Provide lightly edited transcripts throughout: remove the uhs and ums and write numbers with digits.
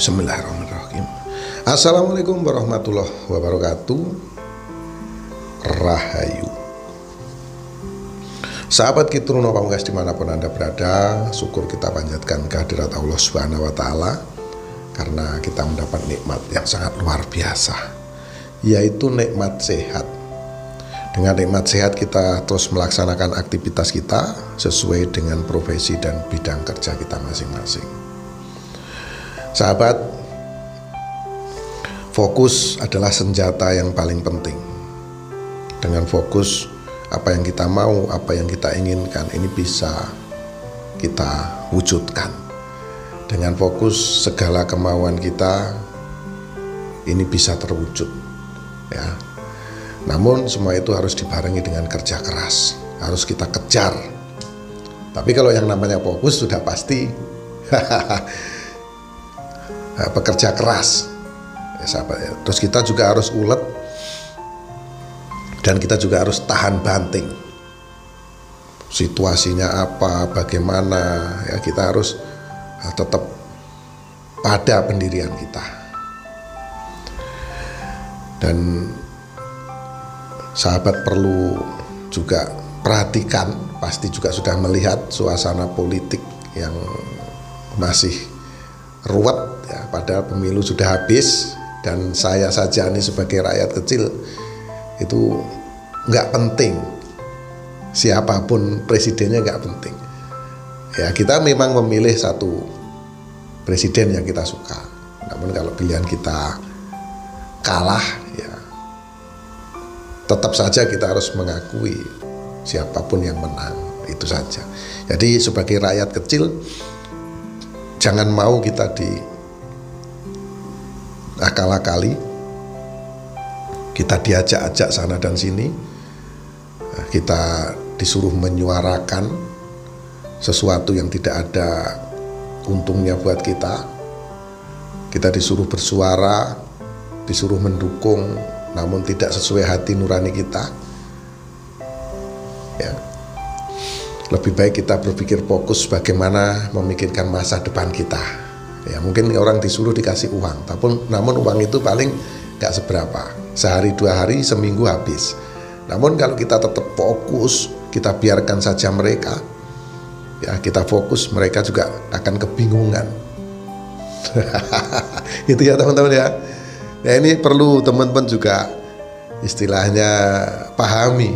Bismillahirrahmanirrahim. Assalamualaikum warahmatullahi wabarakatuh. Rahayu. Sahabat Kitruno Pamungkas dimanapun Anda berada, syukur kita panjatkan kehadirat Allah Subhanahu wa Ta'ala karena kita mendapat nikmat yang sangat luar biasa, yaitu nikmat sehat. Dengan nikmat sehat kita terus melaksanakan aktivitas kita sesuai dengan profesi dan bidang kerja kita masing-masing. Sahabat, fokus adalah senjata yang paling penting. Dengan fokus, apa yang kita mau, apa yang kita inginkan, ini bisa kita wujudkan. Dengan fokus, segala kemauan kita ini bisa terwujud, ya. Namun semua itu harus dibarengi dengan kerja keras, harus kita kejar. Tapi kalau yang namanya fokus sudah pasti bekerja keras, ya sahabat, ya. Terus kita juga harus ulet dan kita juga harus tahan banting. Situasinya apa, bagaimana, ya kita harus tetap pada pendirian kita. Dan sahabat perlu juga perhatikan, pasti juga sudah melihat suasana politik yang masih ruwet, ya, padahal pemilu sudah habis dan saya saja nih sebagai rakyat kecil itu nggak penting siapapun presidennya, nggak penting. Ya kita memang memilih satu presiden yang kita suka. Namun kalau pilihan kita kalah, ya tetap saja kita harus mengakui siapapun yang menang, itu saja. Jadi sebagai rakyat kecil jangan mau kita akal-akali, kita diajak-ajak sana dan sini, kita disuruh menyuarakan sesuatu yang tidak ada untungnya buat kita. Kita disuruh bersuara, disuruh mendukung, namun tidak sesuai hati nurani kita, ya. Lebih baik kita berpikir fokus bagaimana memikirkan masa depan kita. Ya mungkin orang disuruh dikasih uang, namun uang itu paling gak seberapa. Sehari, 2 hari, seminggu habis. Namun kalau kita tetap fokus, kita biarkan saja mereka, ya kita fokus, mereka juga akan kebingungan. Itu ya teman-teman ya. Ya ini perlu teman-teman juga istilahnya pahami.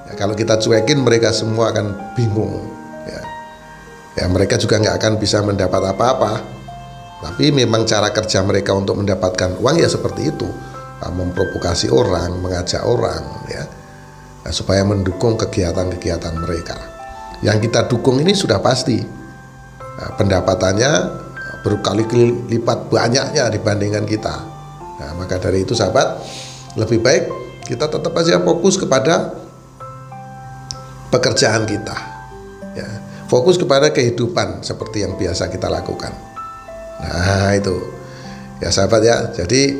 Ya, kalau kita cuekin mereka semua akan bingung, ya. Ya mereka juga nggak akan bisa mendapat apa-apa. Tapi memang cara kerja mereka untuk mendapatkan uang ya seperti itu, memprovokasi orang, mengajak orang, ya, supaya mendukung kegiatan-kegiatan mereka. Yang kita dukung ini sudah pasti pendapatannya berkali-kali lipat banyaknya dibandingkan kita. Nah, maka dari itu sahabat, lebih baik kita tetap aja fokus kepada pekerjaan kita, ya. Fokus kepada kehidupan seperti yang biasa kita lakukan. Nah itu ya sahabat ya. Jadi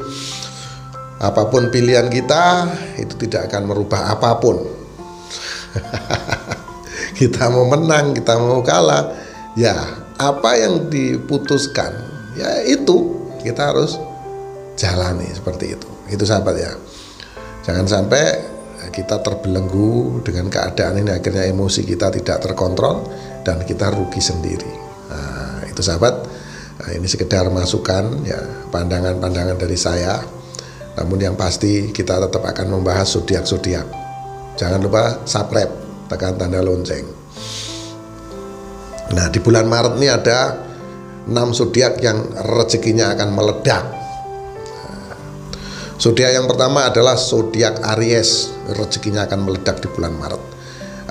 apapun pilihan kita itu tidak akan merubah apapun. Kita mau menang, kita mau kalah, ya apa yang diputuskan ya itu kita harus jalani seperti itu. Itu sahabat ya. Jangan sampai kita terbelenggu dengan keadaan ini, akhirnya emosi kita tidak terkontrol dan kita rugi sendiri. Nah itu sahabat. Nah, ini sekedar masukan, ya, pandangan-pandangan dari saya. Namun yang pasti kita tetap akan membahas zodiak-zodiak. Jangan lupa subscribe, tekan tanda lonceng. Nah di bulan Maret ini ada 6 zodiak yang rezekinya akan meledak. Zodiak yang pertama adalah zodiak Aries. Rezekinya akan meledak di bulan Maret.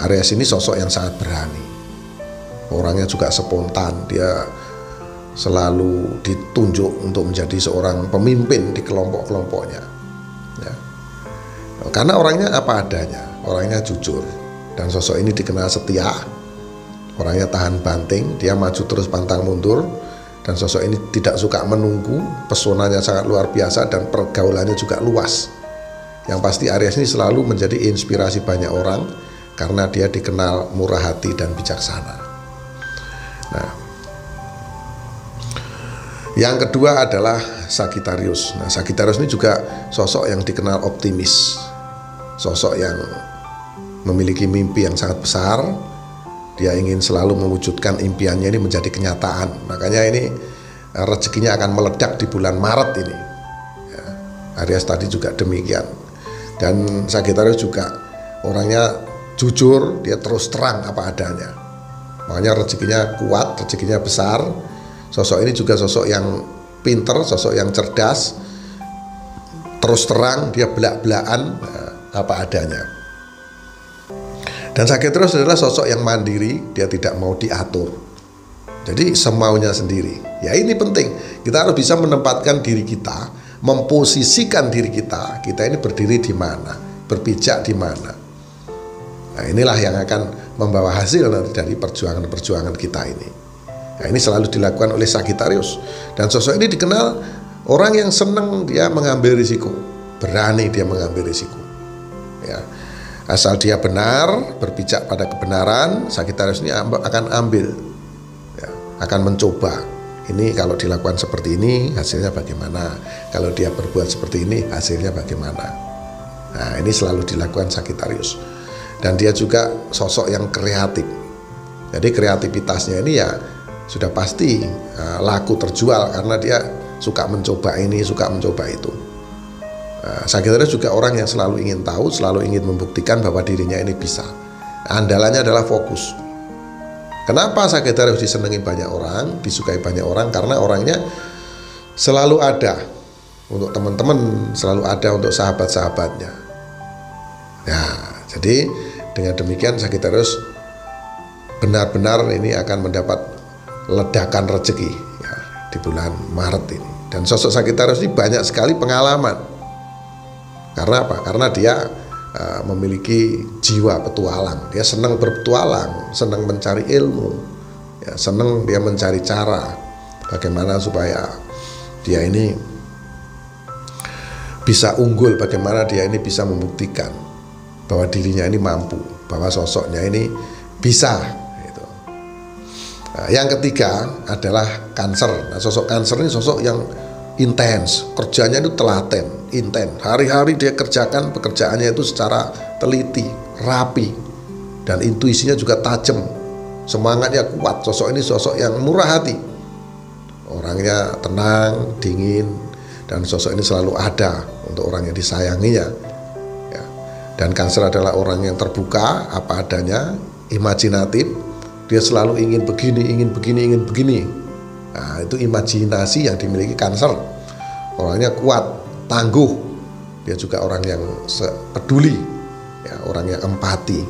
Aries ini sosok yang sangat berani. Orangnya juga spontan, dia selalu ditunjuk untuk menjadi seorang pemimpin di kelompok-kelompoknya, ya. Karena orangnya apa adanya, orangnya jujur, dan sosok ini dikenal setia. Orangnya tahan banting, dia maju terus pantang mundur, dan sosok ini tidak suka menunggu. Pesonanya sangat luar biasa dan pergaulannya juga luas. Yang pasti Aries ini selalu menjadi inspirasi banyak orang karena dia dikenal murah hati dan bijaksana. Nah, Yang kedua adalah Sagittarius. Nah, Sagittarius ini juga sosok yang dikenal optimis, sosok yang memiliki mimpi yang sangat besar. Dia ingin selalu mewujudkan impiannya ini menjadi kenyataan. Makanya ini rezekinya akan meledak di bulan Maret ini. Ya, Aries tadi juga demikian. Dan Sagittarius juga orangnya jujur, dia terus terang apa adanya. Makanya rezekinya kuat, rezekinya besar. Sosok ini juga sosok yang pinter, sosok yang cerdas, terus terang, dia belak-belakan apa adanya. Dan Sagittarius adalah sosok yang mandiri, dia tidak mau diatur. Jadi semaunya sendiri. Ya ini penting, kita harus bisa menempatkan diri kita, memposisikan diri kita ini berdiri di mana, berpijak di mana. Nah, inilah yang akan membawa hasil nanti dari perjuangan-perjuangan kita ini. Nah, ini selalu dilakukan oleh Sagittarius. Dan sosok ini dikenal orang yang senang dia mengambil risiko, berani dia mengambil risiko. Ya, asal dia benar, berpijak pada kebenaran, Sagittarius ini akan ambil, ya, akan mencoba. Ini kalau dilakukan seperti ini hasilnya bagaimana? Kalau dia berbuat seperti ini hasilnya bagaimana? Nah, ini selalu dilakukan Sagittarius. Dan dia juga sosok yang kreatif. Jadi kreativitasnya ini ya sudah pasti laku terjual karena dia suka mencoba ini, suka mencoba itu. Sagittarius juga orang yang selalu ingin tahu, selalu ingin membuktikan bahwa dirinya ini bisa. Andalannya adalah fokus. Kenapa Sagittarius disenangi banyak orang, disukai banyak orang? Karena orangnya selalu ada untuk teman-teman, selalu ada untuk sahabat-sahabatnya. Ya, jadi dengan demikian Sagittarius benar-benar ini akan mendapat ledakan rezeki ya, di bulan Maret ini. Dan sosok Sagittarius ini banyak sekali pengalaman. Karena apa? Karena dia memiliki jiwa petualang. Dia senang berpetualang, senang mencari ilmu, ya, senang dia mencari cara bagaimana supaya dia ini bisa unggul, bagaimana dia ini bisa membuktikan bahwa dirinya ini mampu, bahwa sosoknya ini bisa. Nah, yang ketiga adalah Cancer. Nah, sosok Cancer ini sosok yang intens, kerjanya itu telaten, intens. Hari-hari dia kerjakan pekerjaannya itu secara teliti, rapi, dan intuisinya juga tajam, semangatnya kuat. Sosok ini sosok yang murah hati, orangnya tenang, dingin, dan sosok ini selalu ada untuk orang yang disayanginya. Ya. Dan Cancer adalah orang yang terbuka, apa adanya, imajinatif. Dia selalu ingin begini, ingin begini, ingin begini. Nah, itu imajinasi yang dimiliki Cancer. Orangnya kuat, tangguh. Dia juga orang yang peduli, ya, orang yang empati,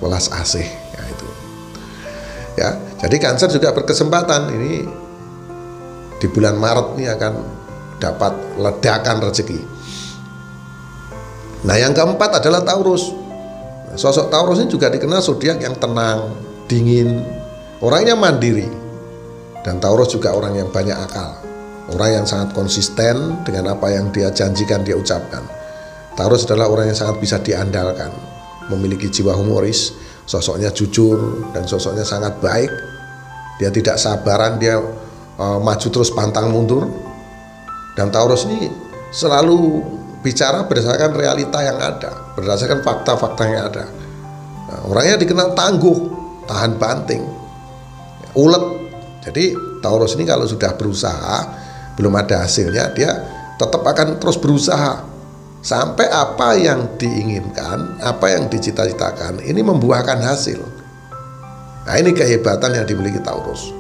welas asih. Ya, itu. Ya, jadi Cancer juga berkesempatan ini di bulan Maret ini akan dapat ledakan rezeki. Nah, yang keempat adalah Taurus. Nah, sosok Taurus ini juga dikenal zodiak yang tenang, dingin, orangnya mandiri. Dan Taurus juga orang yang banyak akal, orang yang sangat konsisten dengan apa yang dia janjikan, dia ucapkan. Taurus adalah orang yang sangat bisa diandalkan, memiliki jiwa humoris, sosoknya jujur dan sosoknya sangat baik. Dia tidak sabaran, dia maju terus pantang mundur. Dan Taurus ini selalu bicara berdasarkan realita yang ada, berdasarkan fakta-fakta yang ada. Nah, orangnya dikenal tangguh, tahan banting, ulet. Jadi Taurus ini kalau sudah berusaha belum ada hasilnya, dia tetap akan terus berusaha sampai apa yang diinginkan, apa yang dicita-citakan ini membuahkan hasil. Nah, ini kehebatan yang dimiliki Taurus.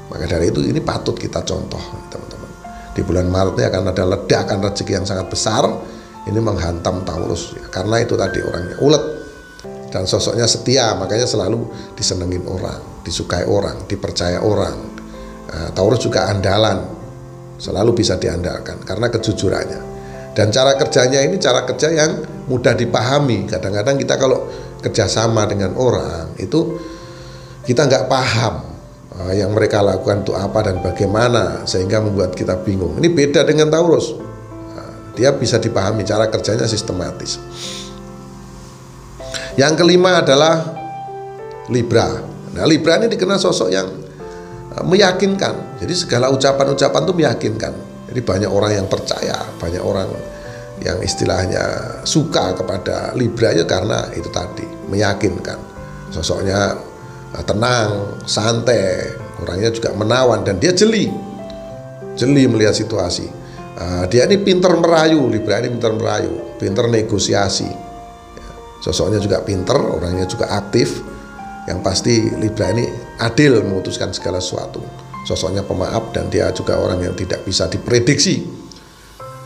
Maka dari itu ini patut kita contoh, teman-teman. Di bulan Maret ini akan ada ledakan rezeki yang sangat besar. Ini menghantam Taurus ya, karena itu tadi orangnya ulet dan sosoknya setia, makanya selalu disenengin orang, disukai orang, dipercaya orang. Nah, Taurus juga andalan, selalu bisa diandalkan karena kejujurannya. Dan cara kerjanya ini cara kerja yang mudah dipahami. Kadang-kadang kita kalau kerjasama dengan orang itu kita nggak paham yang mereka lakukan itu apa dan bagaimana, sehingga membuat kita bingung. Ini beda dengan Taurus. Dia bisa dipahami, cara kerjanya sistematis. Yang kelima adalah Libra. Nah, Libra ini dikenal sosok yang meyakinkan. Jadi segala ucapan-ucapan itu meyakinkan. Jadi banyak orang yang percaya, banyak orang yang istilahnya suka kepada Libra ya karena itu tadi, meyakinkan. Sosoknya tenang, santai, orangnya juga menawan dan dia jeli melihat situasi. Dia ini pinter merayu, Libra ini pinter merayu, pinter negosiasi. Sosoknya juga pinter, orangnya juga aktif. Yang pasti Libra ini adil memutuskan segala sesuatu. Sosoknya pemaaf dan dia juga orang yang tidak bisa diprediksi.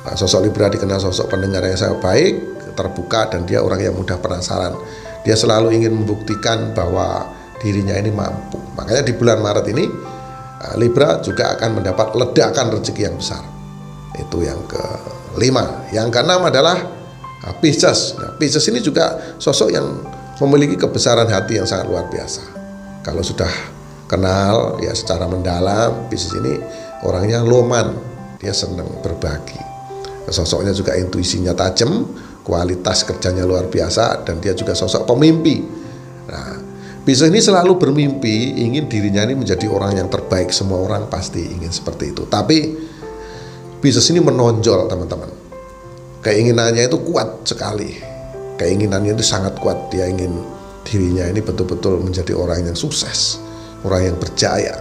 Sosok Libra dikenal sosok pendengar yang sangat baik, terbuka, dan dia orang yang mudah penasaran. Dia selalu ingin membuktikan bahwa dirinya ini mampu. Makanya di bulan Maret ini Libra juga akan mendapat ledakan rezeki yang besar. Itu yang kelima. Yang keenam adalah Pisces. Nah, Pisces ini juga sosok yang memiliki kebesaran hati yang sangat luar biasa. Kalau sudah kenal ya secara mendalam, Pisces ini orangnya loman, dia senang berbagi. Sosoknya juga intuisinya tajam, kualitas kerjanya luar biasa, dan dia juga sosok pemimpi. Nah, Pisces ini selalu bermimpi ingin dirinya ini menjadi orang yang terbaik. Semua orang pasti ingin seperti itu. Tapi Pisces ini menonjol, teman-teman. Keinginannya itu kuat sekali. Keinginannya itu sangat kuat. Dia ingin dirinya ini betul-betul menjadi orang yang sukses, orang yang berjaya.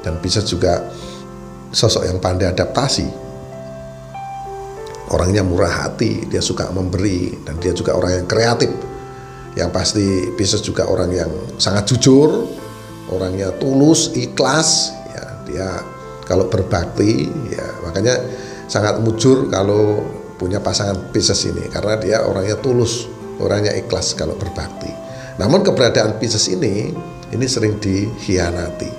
Dan Pisces juga sosok yang pandai adaptasi. Orangnya murah hati, dia suka memberi, dan dia juga orang yang kreatif. Yang pasti Pisces juga orang yang sangat jujur, orangnya tulus, ikhlas. Ya, dia kalau berbakti, ya makanya sangat mujur kalau punya pasangan Pisces ini, karena dia orangnya tulus, orangnya ikhlas kalau berbakti. Namun keberadaan Pisces ini sering dikhianati.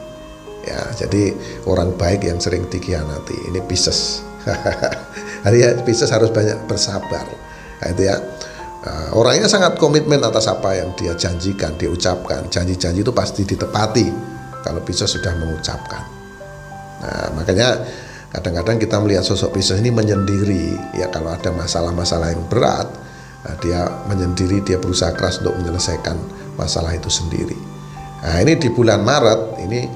Ya, jadi orang baik yang sering dikhianati ini Pisces. Jadi Pisces harus banyak bersabar. Nah, itu ya. Orangnya sangat komitmen atas apa yang dia janjikan, dia ucapkan. Janji-janji itu pasti ditepati kalau Pisces sudah mengucapkan. Nah, makanya kadang-kadang kita melihat sosok Pisces ini menyendiri. Ya, kalau ada masalah-masalah yang berat, dia menyendiri, dia berusaha keras untuk menyelesaikan masalah itu sendiri. Nah, ini di bulan Maret ini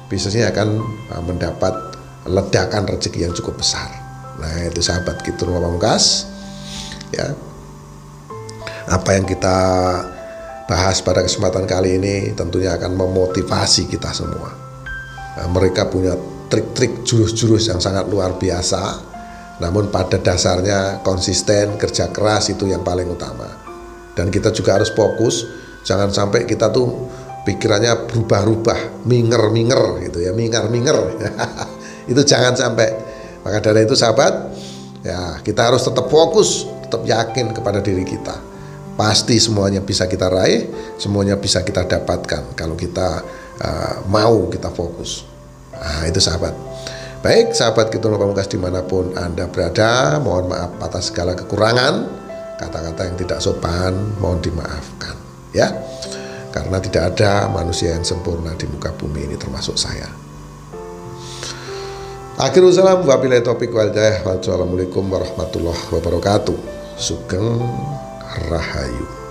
Pisces ini akan mendapat ledakan rezeki yang cukup besar. Nah, itu sahabat Gito Rumah Pamungkas. Ya, apa yang kita bahas pada kesempatan kali ini tentunya akan memotivasi kita semua. Nah, mereka punya trik-trik, jurus-jurus yang sangat luar biasa. Namun pada dasarnya konsisten, kerja keras itu yang paling utama. Dan kita juga harus fokus, jangan sampai kita tuh pikirannya berubah-ubah, minger-minger gitu ya, mingar-minger. Itu jangan sampai. Maka dari itu sahabat, ya kita harus tetap fokus, tetap yakin kepada diri kita. Pasti semuanya bisa kita raih, semuanya bisa kita dapatkan kalau kita mau kita fokus. Nah, itu sahabat. Baik, sahabat Gito Rumah Pamungkas dimanapun Anda berada, mohon maaf atas segala kekurangan, kata-kata yang tidak sopan, mohon dimaafkan, ya. Karena tidak ada manusia yang sempurna di muka bumi ini, termasuk saya. Akhirul salam, wabillahi taufiq wal hidayah. Wassalamualaikum warahmatullahi wabarakatuh. Sugeng Rahayu.